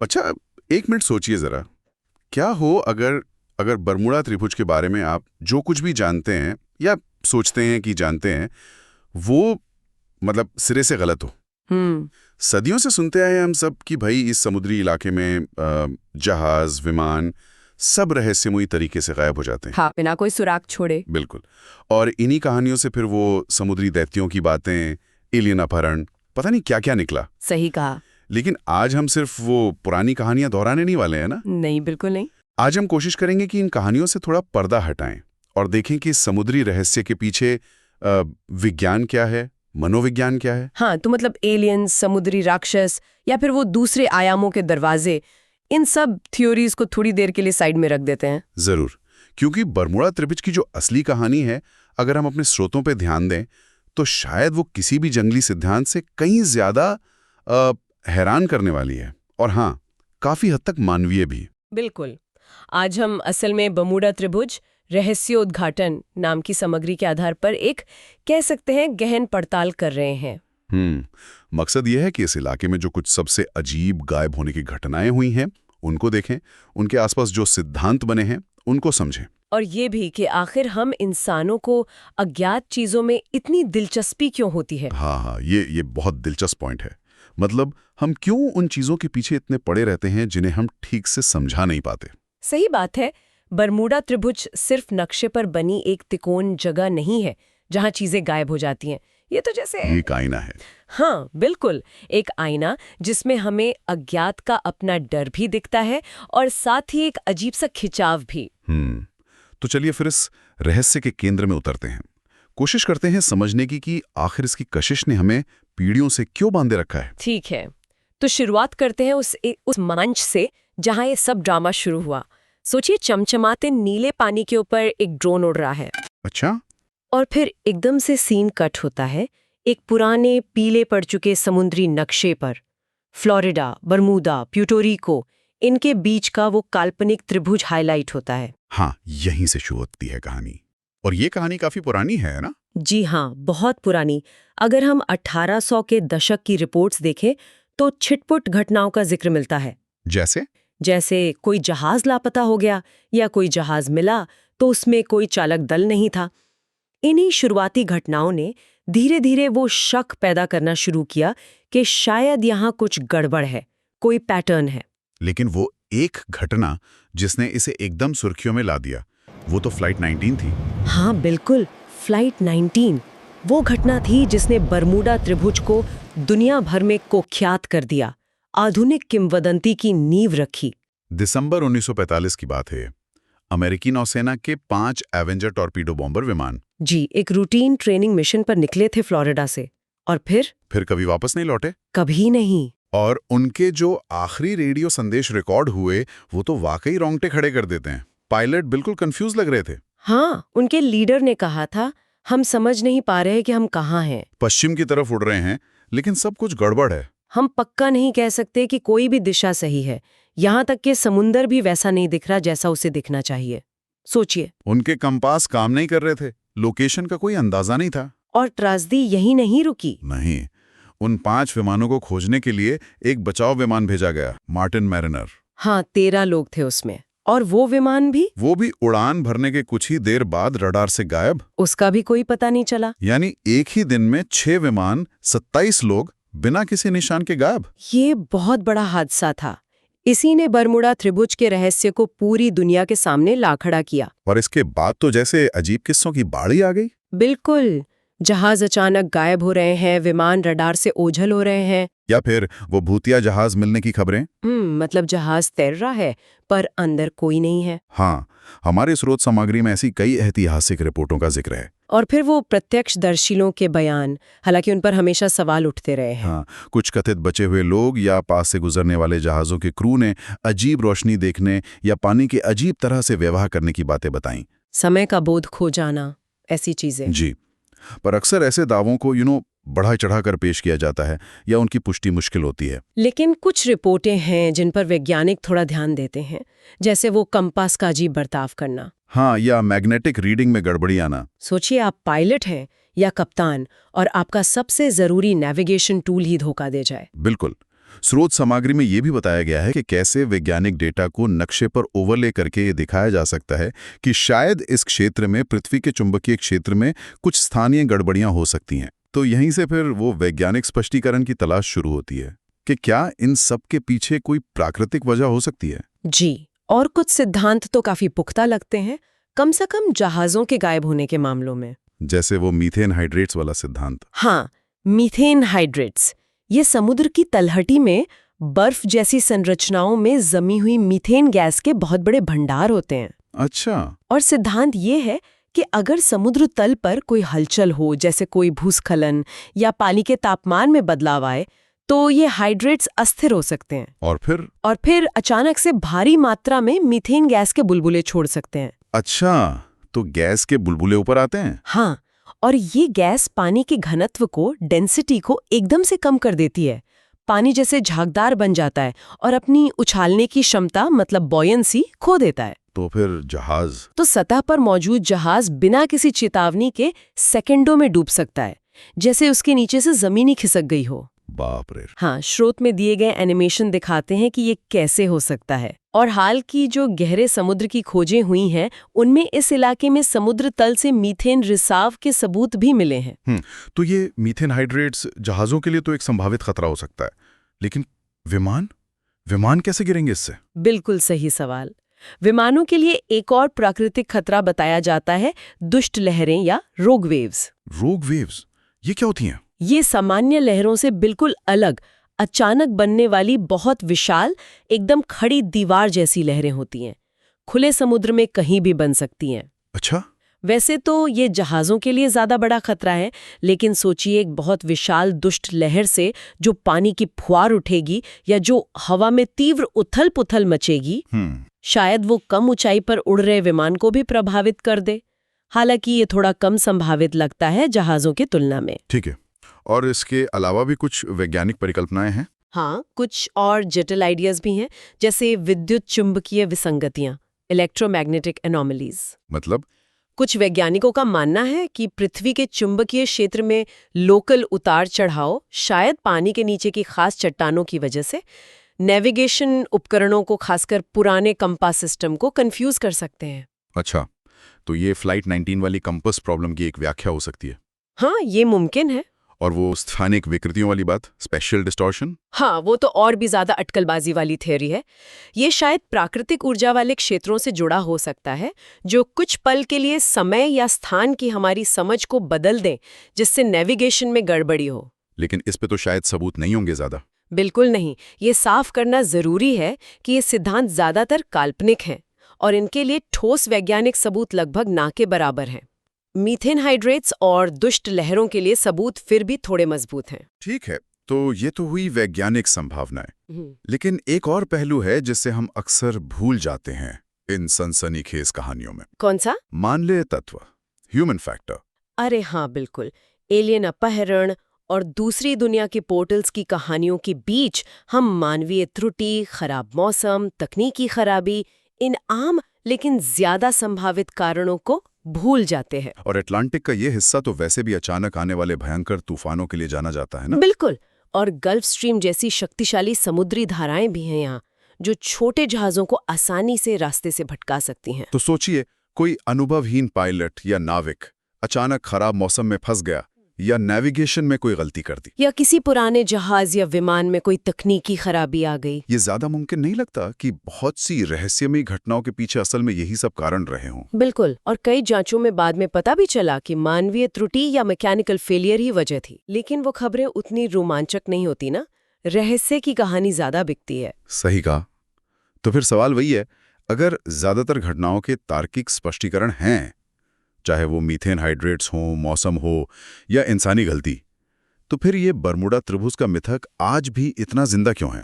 अच्छा, एक मिनट सोचिए जरा। क्या हो अगर अगर बरमूडा त्रिभुज के बारे में आप जो कुछ भी जानते हैं या सोचते हैं कि जानते हैं, वो मतलब सिरे से गलत हो। हम्म। सदियों से सुनते आए हैं हम सब कि भाई इस समुद्री इलाके में जहाज, विमान सब रहस्यमयी तरीके से गायब हो जाते हैं। हाँ, बिना कोई सुराग छोड़े। बिल्कुल। और इन्हीं कहानियों से फिर वो समुद्री दैत्यों की बातें, एलियन अपहरण, पता नहीं क्या क्या निकला। सही कहा। लेकिन आज हम सिर्फ वो पुरानी कहानियां दोहराने नहीं वाले हैं ना। नहीं, बिल्कुल नहीं। आज हम कोशिश करेंगे कि इन कहानियों से थोड़ा पर्दा हटाएं और देखें कि समुद्री रहस्य के पीछे विज्ञान क्या है, मनोविज्ञान क्या है। हाँ, तो मतलब एलियंस, समुद्री राक्षस या फिर वो दूसरे आयामों के दरवाजे, इन सब थ्योरीज को थोड़ी देर के लिए साइड में रख देते हैं। जरूर, क्योंकि बरमूडा त्रिभुज की जो असली कहानी है, अगर हम अपने स्रोतों पे ध्यान दें तो शायद वो किसी भी जंगली सिद्धांत से कहीं ज्यादा हैरान करने वाली है। और हाँ, काफी हद तक मानवीय भी। बिल्कुल। आज हम असल में बरमूडा त्रिभुज रहस्योद्घाटन नाम की सामग्री के आधार पर एक, कह सकते हैं, गहन पड़ताल कर रहे हैं। मकसद यह है कि इस इलाके में जो कुछ सबसे अजीब गायब होने की घटनाएं हुई हैं, उनको देखें, उनके आसपास जो सिद्धांत बने हैं, उनको समझें। और ये भी कि आखिर हम इंसानों को अज्ञात चीजों में इतनी दिलचस्पी क्यों होती है। हाँ, ये बहुत दिलचस्प पॉइंट है। मतलब हम क्यों उन चीजों के पीछे इतने पड़े रहते हैं जिन्हें हम ठीक से समझा नहीं पाते। सही बात है। बरमूडा त्रिभुज सिर्फ नक्शे पर बनी एक तिकोन जगह नहीं है जहां चीजें गायब हो जाती हैं। ये तो जैसे एक आईना है। हाँ, बिल्कुल, एक आईना जिसमें हमें अज्ञात का अपना डर भी दिखता है और साथ ही एक अजीब सा खिंचाव भी। तो चलिए फिर इस रहस्य के केंद्र में उतरते हैं। कोशिश करते हैं समझने की कि आखिर इसकी कशिश ने हमें पीढ़ियों से क्यों बांधे रखा है। ठीक है, तो शुरुआत करते हैं उस मंच से जहां ये सब ड्रामा शुरू हुआ। सोचिए, चमचमाते नीले पानी के ऊपर एक ड्रोन उड़ रहा है। अच्छा। और फिर एकदम से सीन कट होता है एक पुराने पीले पड़ चुके समुद्री नक्शे पर। फ्लोरिडा, बरमूदा, प्यूर्टोरिको, इनके बीच का वो काल्पनिक त्रिभुज हाईलाइट होता है। हाँ, यहीं से शुरू होती है कहानी। और ये कहानी काफी पुरानी है ना? जी हाँ, बहुत पुरानी। अगर हम 1800 के दशक की रिपोर्ट्स देखें तो छिटपुट घटनाओं का जिक्र मिलता है। जैसे कोई जहाज लापता हो गया या कोई जहाज मिला तो उसमें कोई चालक दल नहीं था। इन्हीं शुरुआती घटनाओं ने धीरे धीरे वो शक पैदा करना शुरू किया कि शायद यहाँ कुछ गड़बड़ है, कोई पैटर्न है। लेकिन वो एक घटना जिसने इसे एकदम सुर्खियों में ला दिया, वो तो फ्लाइट 19 थी। हाँ बिल्कुल, फ्लाइट 19 वो घटना थी जिसने बरमूडा त्रिभुज को दुनिया भर में कुख्यात कर दिया, आधुनिक किंवदंती की नींव रखी। दिसंबर 1945 की बात है। अमेरिकी नौसेना के 5 एवेंजर टॉर्पीडो बॉम्बर विमान जी एक रूटीन ट्रेनिंग मिशन पर निकले थे फ्लोरिडा से, और फिर कभी वापस नहीं लौटे। कभी नहीं। और उनके जो आखिरी रेडियो संदेश रिकॉर्ड हुए, वो तो वाकई रोंगटे खड़े कर देते हैं। पायलट बिल्कुल कंफ्यूज लग रहे थे। हाँ, उनके लीडर ने कहा था, हम समझ नहीं पा रहे कि हम कहाँ हैं। पश्चिम की तरफ उड़ रहे हैं, लेकिन सब कुछ गड़बड़ है। हम पक्का नहीं कह सकते कि कोई भी दिशा सही है। यहाँ तक कि समुंदर भी वैसा नहीं दिख रहा जैसा उसे दिखना चाहिए। सोचिए, उनके कंपास काम नहीं कर रहे थे, लोकेशन का कोई अंदाजा नहीं था। और त्रासदी यही नहीं रुकी। नहीं, उन 5 विमानों को खोजने के लिए एक बचाव विमान भेजा गया, मार्टिन मैरिनर। हाँ, 13 लोग थे उसमें, और वो विमान भी उड़ान भरने के कुछ ही देर बाद रडार से गायब। उसका भी कोई पता नहीं चला। यानी एक ही दिन में 6 विमान, 27 लोग बिना किसी निशान के गायब। ये बहुत बड़ा हादसा था। इसी ने बरमूडा त्रिभुज के रहस्य को पूरी दुनिया के सामने ला खड़ा किया। और इसके बाद तो जैसे अजीब किस्सों की बाढ़ आ गई। बिल्कुल, जहाज अचानक गायब हो रहे हैं, विमान रडार से ओझल हो रहे हैं, या फिर वो भूतिया जहाज मिलने की खबरें। मतलब जहाज तैर रहा है पर अंदर कोई नहीं है। हाँ, हमारे स्रोत सामग्री में ऐसी कई ऐतिहासिक रिपोर्टों का जिक्र है। और फिर वो प्रत्यक्षदर्शियों के बयान, हालांकि उन पर हमेशा सवाल उठते रहे हैं। हाँ, कुछ कथित बचे हुए लोग या पास से गुजरने वाले जहाजों के क्रू ने अजीब रोशनी देखने या पानी के अजीब तरह से व्यवहार करने की बातें बताईं। समय का बोध खो जाना, ऐसी चीजें। जी, पर अक्सर ऐसे दावों को बढ़ा चढ़ाकर पेश किया जाता है या उनकी पुष्टि मुश्किल होती है। लेकिन कुछ रिपोर्टें हैं जिन पर वैज्ञानिक थोड़ा ध्यान देते हैं, जैसे वो कंपास का अजीब बर्ताव करना। हाँ, या मैग्नेटिक रीडिंग में गड़बड़ी आना। सोचिए, आप पायलट हैं या कप्तान और आपका सबसे जरूरी नेविगेशन टूल ही धोखा दे जाए। बिल्कुल, स्रोत सामग्री में ये भी बताया गया है कि कैसे वैज्ञानिक डेटा को नक्शे पर ओवरले करके ये दिखाया जा सकता है कि शायद इस क्षेत्र में, पृथ्वी के चुंबकीय क्षेत्र में कुछ स्थानीय गड़बड़ियां हो सकती हैं। तो यहीं से फिर वो वैज्ञानिक स्पष्टीकरण की तलाश शुरू होती है कि क्या इन सब के पीछे कोई प्राकृतिक वजह हो सकती है। जी, और कुछ सिद्धांत तो काफी पुख्ता लगते हैं, कम से कम जहाजों के गायब होने के मामलों में। जैसे वो मीथेन हाइड्रेट्स वाला सिद्धांत। हाँ, मीथेन हाइड्रेट्स। ये समुद्र की तलहटी में बर्फ जैसी संरचनाओं में जमी हुई मीथेन गैस के बहुत बड़े भंडार होते हैं। अच्छा। और सिद्धांत ये है कि अगर समुद्र तल पर कोई हलचल हो, जैसे कोई भूस्खलन या पानी के तापमान में बदलाव आए, तो ये हाइड्रेट्स अस्थिर हो सकते हैं। और फिर अचानक से भारी मात्रा में मीथेन गैस के बुलबुले छोड़ सकते हैं। अच्छा, तो गैस के बुलबुले ऊपर आते हैं? हाँ, और ये गैस पानी के घनत्व को, डेंसिटी को एकदम से कम कर देती है। पानी जैसे झागदार बन जाता है और अपनी उछालने की क्षमता, मतलब बॉयंसी, खो देता है। तो फिर जहाज? तो सतह पर मौजूद जहाज बिना किसी चेतावनी के सेकंडों में डूब सकता है, जैसे उसके नीचे से जमीन ही खिसक गई हो। बाप रे। हाँ, स्रोत में दिए गए एनिमेशन दिखाते हैं कि ये कैसे हो सकता है। और हाल की जो गहरे समुद्र की खोजें हुई हैं, उनमें इस इलाके में समुद्र तल से मीथेन रिसाव के सबूत भी मिले हैं। तो ये मीथेन हाइड्रेट्स जहाजों के लिए तो एक संभावित खतरा हो सकता है, लेकिन विमान कैसे गिरेंगे इससे? बिल्कुल सही सवाल। विमानों के लिए एक और प्राकृतिक खतरा बताया जाता है, दुष्ट लहरें या रोग वेव्स। रोग वेव्स, ये क्या होती हैं? ये सामान्य लहरों से बिल्कुल अलग, अचानक बनने वाली बहुत विशाल, एकदम खड़ी दीवार जैसी लहरें होती हैं। खुले समुद्र में कहीं भी बन सकती हैं। अच्छा। वैसे तो ये जहाज़ों के लिए ज़्यादा बड़ा खतरा है, लेकिन सोचिए एक बहुत विशाल दुष्ट लहर से जो पानी की फुहार उठेगी या जो हवा में तीव्र उथल-पुथल मचेगी, शायद वो कम ऊंचाई पर उड़ रहे विमान को भी प्रभावित कर दे। हालांकि ये थोड़ा कम संभावित लगता है जहाज़ों की तुलना में। ठीक है। और इसके अलावा भी कुछ वैज्ञानिक परिकल्पनाएं हैं? हाँ, कुछ और जटिल आइडियाज भी हैं, जैसे विद्युत चुंबकीय विसंगतियां, इलेक्ट्रोमैग्नेटिक एनोमलीज। मतलब? कुछ वैज्ञानिकों का मानना है कि पृथ्वी के चुंबकीय क्षेत्र में लोकल उतार चढ़ाव, शायद पानी के नीचे की खास चट्टानों की वजह से, नेविगेशन उपकरणों को, खासकर पुराने कंपास सिस्टम को कंफ्यूज कर सकते हैं। अच्छा, तो ये फ्लाइट 19 वाली कंपास प्रॉब्लम की एक व्याख्या हो सकती है। हाँ, ये मुमकिन है। और वो स्थानिक विकृतियों वाली बात, स्पेशल डिस्टॉर्शन? हाँ, वो तो और भी ज्यादा अटकलबाजी वाली थ्योरी है। ये शायद प्राकृतिक ऊर्जा वाले क्षेत्रों से जुड़ा हो सकता है, जो कुछ पल के लिए समय या स्थान की हमारी समझ को बदल दें, जिससे नेविगेशन में गड़बड़ी हो। लेकिन इस पे तो शायद सबूत नहीं होंगे ज्यादा। बिल्कुल नहीं। ये साफ करना जरूरी है कि ये सिद्धांत ज्यादातर काल्पनिक हैं और इनके लिए ठोस वैज्ञानिक सबूत लगभग ना के बराबर हैं। मीथेन हाइड्रेट्स और दुष्ट लहरों के लिए सबूत फिर भी थोड़े मजबूत हैं। ठीक है, तो ये तो हुई वैज्ञानिक संभावनाएं। लेकिन एक और पहलू है जिससे हम अक्सर भूल जाते हैं इन सनसनीखेज कहानियों में। कौन सा? मानवीय तत्व, ह्यूमन फैक्टर। अरे हाँ, बिल्कुल। एलियन अपहरण और दूसरी दुनिया के पोर्टल्स की कहानियों के बीच हम मानवीय त्रुटि, खराब मौसम, तकनीकी खराबी, इन आम लेकिन ज्यादा संभावित कारणों को भूल जाते हैं। और अटलांटिक का ये हिस्सा तो वैसे भी अचानक आने वाले भयंकर तूफानों के लिए जाना जाता है ना? बिल्कुल। और गल्फ स्ट्रीम जैसी शक्तिशाली समुद्री धाराएं भी हैं यहाँ, जो छोटे जहाजों को आसानी से रास्ते से भटका सकती हैं। तो सोचिए, कोई अनुभवहीन पायलट या नाविक अचानक खराब मौसम में फंस गया, या नेविगेशन में कोई गलती कर दी, या किसी पुराने जहाज या विमान में कोई तकनीकी खराबी आ गई। ये ज्यादा मुमकिन नहीं लगता कि बहुत सी रहस्यमयी घटनाओं के पीछे असल में यही सब कारण रहे हों? बिल्कुल। और कई जांचों में बाद में पता भी चला कि मानवीय त्रुटि या मैकेनिकल फेलियर ही वजह थी। लेकिन वो खबरें उतनी रोमांचक नहीं होती ना, रहस्य की कहानी ज्यादा बिकती है। सही कहा। तो फिर सवाल वही है, अगर ज्यादातर घटनाओं के तार्किक स्पष्टीकरण हैं, चाहे वो मीथेन हाइड्रेट्स हो, मौसम हो या इंसानी गलती, तो फिर ये बरमूडा त्रिभुज का मिथक आज भी इतना जिंदा क्यों है?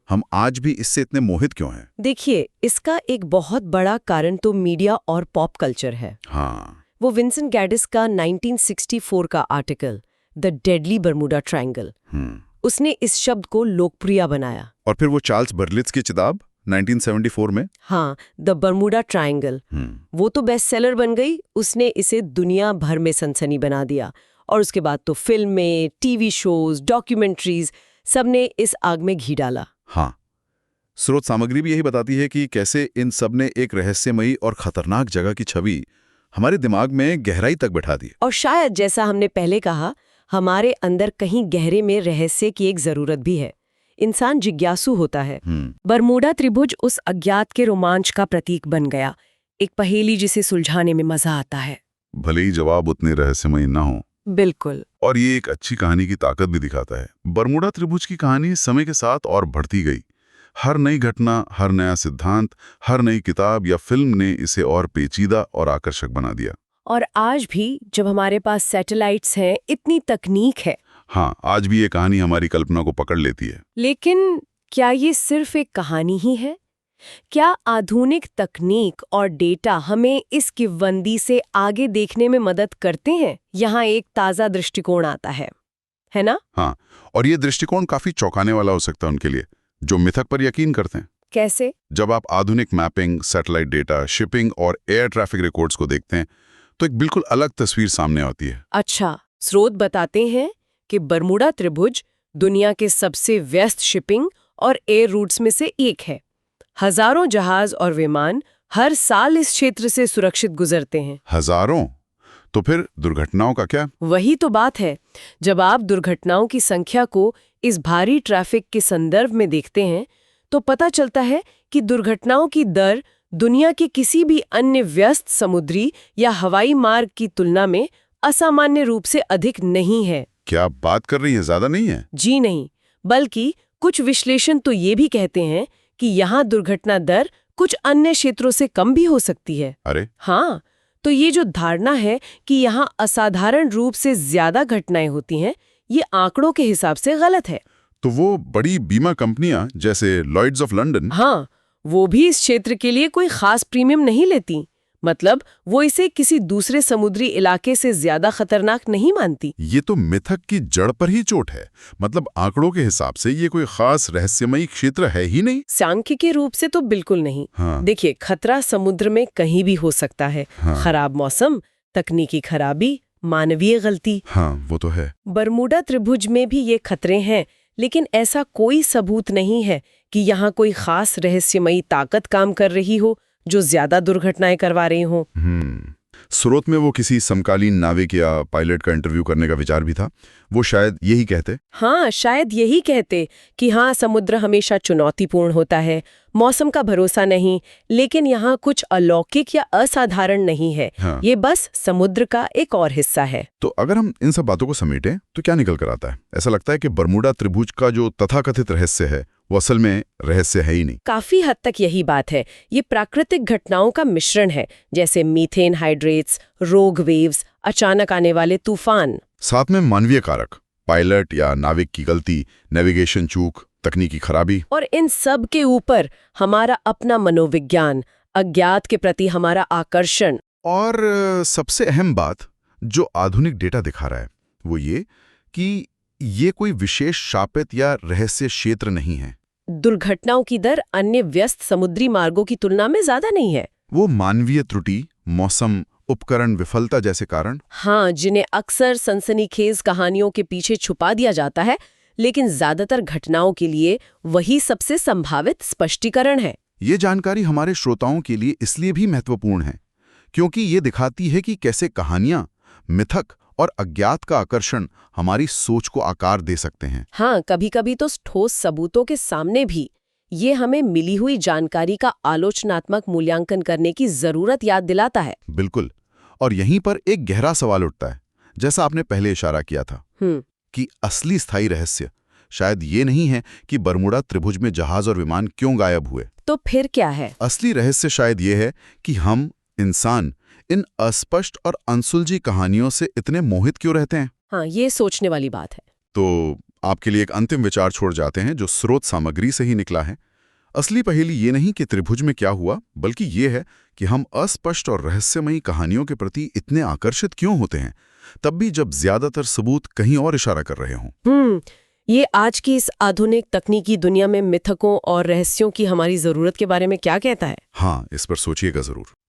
हम आज भी इससे इतने मोहित क्यों हैं? देखिए, इसका एक बहुत बड़ा कारण तो मीडिया और पॉप कल्चर है। हाँ। वो विंसेंट गैडिस का 1964 का article the deadly Bermuda triangle, उसने इस शब्द को लोकप्रिय बनाया। और फिर वो चार्ल्स बर्लिट्ज की किताब 1974 में, हाँ, द बरमूडा ट्रायंगल, वो तो बेस्ट सेलर बन गई। उसने इसे दुनिया भर में सनसनी बना दिया और उसके बाद तो फिल्में, टीवी शोज, डॉक्यूमेंट्रीज, सबने इस आग में घी डाला। हाँ, स्रोत सामग्री भी यही बताती है कि कैसे इन सब ने एक रहस्यमयी और खतरनाक जगह की छवि हमारे दिमाग में गहराई तक बैठा दी। और शायद जैसा हमने पहले कहा, हमारे अंदर कहीं गहरे में रहस्य की एक जरूरत भी है। इंसान जिज्ञासु होता है। बरमूडा त्रिभुज उस अज्ञात के रोमांच का प्रतीक बन गया, एक पहेली जिसे सुलझाने में मजा आता है। भले ही जवाब उतने रहस्यमयी ना हो। बिल्कुल। और ये एक अच्छी कहानी की ताकत भी दिखाता है। बरमूडा त्रिभुज की कहानी समय के साथ और बढ़ती गई। हर नई घटना, हर नया सिद्धांत, हर नई किताब या फिल्म ने इसे और पेचीदा और आकर्षक बना दिया। और आज भी जब हमारे पास सैटेलाइट्स हैं, इतनी तकनीक है। हाँ, आज भी ये कहानी हमारी कल्पना को पकड़ लेती है। लेकिन क्या ये सिर्फ एक कहानी ही है? क्या आधुनिक तकनीक और डेटा हमें इस किवंदी से आगे देखने में मदद करते हैं? यहाँ एक ताज़ा दृष्टिकोण आता है ना? हाँ, और ये दृष्टिकोण काफी चौंकाने वाला हो सकता है उनके लिए जो मिथक पर यकीन करते हैं। कैसे? जब आप आधुनिक मैपिंग, सैटेलाइट डेटा, शिपिंग और एयर ट्रैफिक रिकॉर्ड्स को देखते हैं तो एक बिल्कुल अलग तस्वीर सामने आती है। अच्छा, स्रोत बताते हैं कि बरमूडा त्रिभुज दुनिया के सबसे व्यस्त शिपिंग और एयर रूट्स में से एक है। हजारों जहाज और विमान हर साल इस क्षेत्र से सुरक्षित गुजरते हैं। हजारों? तो फिर दुर्घटनाओं का क्या? वही तो बात है। जब आप दुर्घटनाओं की संख्या को इस भारी ट्रैफिक के संदर्भ में देखते हैं तो पता चलता है कि दुर्घटनाओं की दर दुनिया के किसी भी अन्य व्यस्त समुद्री या हवाई मार्ग की तुलना में असामान्य रूप से अधिक नहीं है। क्या आप बात कर रही हैं, ज्यादा नहीं है? जी नहीं, बल्कि कुछ विश्लेषण तो ये भी कहते हैं कि यहाँ दुर्घटना दर कुछ अन्य क्षेत्रों से कम भी हो सकती है। अरे हाँ, तो ये जो धारणा है कि यहाँ असाधारण रूप से ज्यादा घटनाएं होती हैं, ये आंकड़ों के हिसाब से गलत है। तो वो बड़ी बीमा कंपनियां जैसे लॉयड्स ऑफ लंदन, हाँ, वो भी इस क्षेत्र के लिए कोई खास प्रीमियम नहीं लेती। मतलब वो इसे किसी दूसरे समुद्री इलाके से ज्यादा खतरनाक नहीं मानती। ये तो मिथक की जड़ पर ही चोट है। मतलब आंकड़ों के हिसाब से ये कोई खास रहस्यमयी क्षेत्र है ही नहीं। सांख्यिकी रूप से तो बिल्कुल नहीं। हाँ। देखिए, खतरा समुद्र में कहीं भी हो सकता है। हाँ। खराब मौसम, तकनीकी खराबी, मानवीय गलती। हाँ, वो तो है। बरमूडा त्रिभुज में भी ये खतरे हैं, लेकिन ऐसा कोई सबूत नहीं है कि यहाँ कोई खास रहस्यमयी ताकत काम कर रही हो जो ज्यादा दुर्घटनाएं करवा रही हो। स्रोत में वो किसी समकालीन नाविक या पायलट का इंटरव्यू करने का विचार भी था। वो शायद यही कहते। हाँ, शायद यही कहते कि हाँ, समुद्र हमेशा चुनौतीपूर्ण होता है, मौसम का भरोसा नहीं, लेकिन यहाँ कुछ अलौकिक या असाधारण नहीं है। हाँ। ये बस समुद्र का एक और हिस्सा है। तो अगर हम इन सब बातों को समेटें तो क्या निकल कर आता है? ऐसा लगता है कि बरमूडा त्रिभुज का जो तथाकथित रहस्य है वो असल में रहस्य है ही नहीं। काफी हद तक यही बात है। ये प्राकृतिक घटनाओं का मिश्रण है, जैसे मीथेन हाइड्रेट्स, रोग वेव्स, अचानक आने वाले तूफान। साथ में मानवीय कारक, पायलट या नाविक की गलती, नेविगेशन चूक, तकनीकी खराबी। और इन सब के ऊपर हमारा अपना मनोविज्ञान, अज्ञात के प्रति हमारा आकर्षण। और सबसे अहम बात जो आधुनिक डेटा दिखा रहा है वो ये कि ये कोई विशेष शापित या रहस्य क्षेत्र नहीं है। दुर्घटनाओं की दर अन्य व्यस्त समुद्री मार्गों की तुलना में ज्यादा नहीं है। वो मानवीय त्रुटि, मौसम, उपकरण विफलता जैसे कारण, हाँ, जिन्हें अक्सर सनसनीखेज कहानियों के पीछे छुपा दिया जाता है, लेकिन ज्यादातर घटनाओं के लिए वही सबसे संभावित स्पष्टीकरण है। ये जानकारी हमारे श्रोताओं के लिए इसलिए भी महत्वपूर्ण है क्योंकि ये दिखाती है कि कैसे कहानियां, मिथक और अज्ञात का आकर्षण हमारी सोच को आकार दे सकते हैं। हाँ, कभी-कभी तो ठोस सबूतों के सामने भी ये हमें मिली हुई जानकारी का आलोचनात्मक मूल्यांकन करने की जरूरत याद दिलाता है। बिल्कुल। और यहीं पर एक गहरा सवाल उठता है, जैसा आपने पहले इशारा किया था कि असली स्थायी रहस्य शायद ये नहीं है कि बरमूडा त्रिभुज में जहाज और विमान क्यों गायब हुए। तो फिर क्या है? असली रहस्य शायद ये है कि हम इंसान इन अस्पष्ट और अनसुलझी कहानियों से इतने मोहित क्यों रहते हैं। हाँ, ये सोचने वाली बात है। तो आपके लिए एक अंतिम विचार छोड़ जाते हैं जो स्रोत सामग्री से ही निकला है। असली पहेली ये नहीं कि त्रिभुज में क्या हुआ, बल्कि ये है कि हम अस्पष्ट और रहस्यमयी कहानियों के प्रति इतने आकर्षित क्यों होते हैं, तब भी जब ज्यादातर सबूत कहीं और इशारा कर रहे हों। ये आज की इस आधुनिक तकनीकी दुनिया में मिथकों और रहस्यों की हमारी जरूरत के बारे में क्या कहता है? हाँ, इस पर सोचिएगा जरूर।